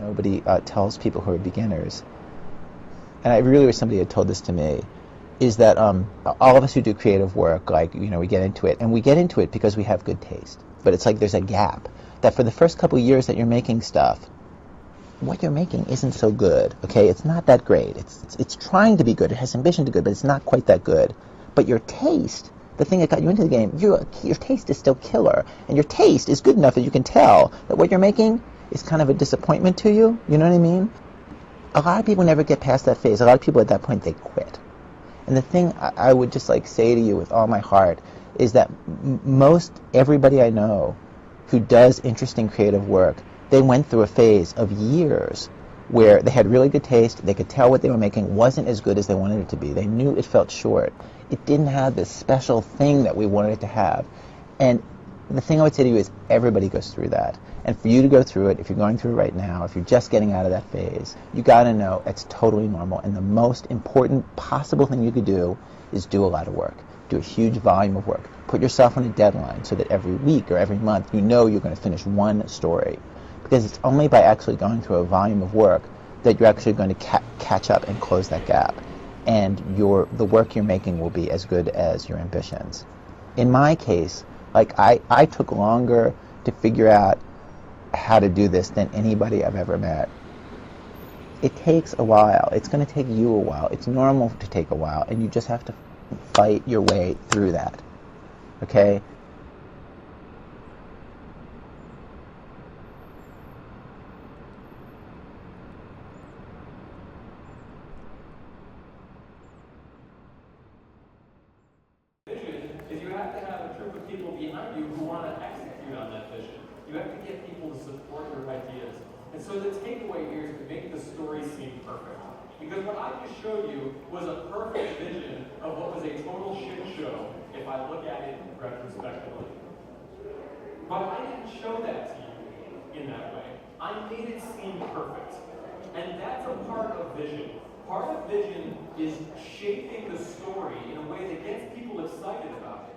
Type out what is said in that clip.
nobody tells people who are beginners, and I really wish somebody had told this to me, is that all of us who do creative work, like, we get into it, and we get into it because we have good taste. But it's like there's a gap, that for the first couple of years that you're making stuff, what you're making isn't so good, okay? It's not that great. It's trying to be good. It has ambition to be good, but it's not quite that good. But your taste, the thing that got you into the game, your taste is still killer. And your taste is good enough that you can tell that what you're making is kind of a disappointment to you. You know what I mean? A lot of people never get past that phase. A lot of people at that point, they quit. And the thing I would just like say to you with all my heart is that most everybody I know who does interesting creative work, they went through a phase of years where they had really good taste. They could tell what they were making wasn't as good as they wanted it to be. They knew it felt short. It didn't have this special thing that we wanted it to have. And the thing I would say to you is everybody goes through that. And for you to go through it, if you're going through it right now, if you're just getting out of that phase, you got to know it's totally normal. And the most important possible thing you could do is do a lot of work. Do a huge volume of work. Put yourself on a deadline so that every week or every month you know you're going to finish one story. Because it's only by actually going through a volume of work that you're actually going to catch up and close that gap. And the work you're making will be as good as your ambitions. In my case, like I took longer to figure out how to do this than anybody I've ever met. It takes a while. It's going to take you a while. It's normal to take a while, and you just have to fight your way through that. Okay? Is you have to have a troop of people behind you who want to execute on that vision. You have to get people to support your ideas. And so the takeaway here is to make the story seem perfect. Because what I just showed you was a perfect vision of what was a total shit show if I look at it retrospectively. But I didn't show that to you in that way. I made it seem perfect. And that's a part of vision. Part of vision is shaping the story in a way that gets people excited about it.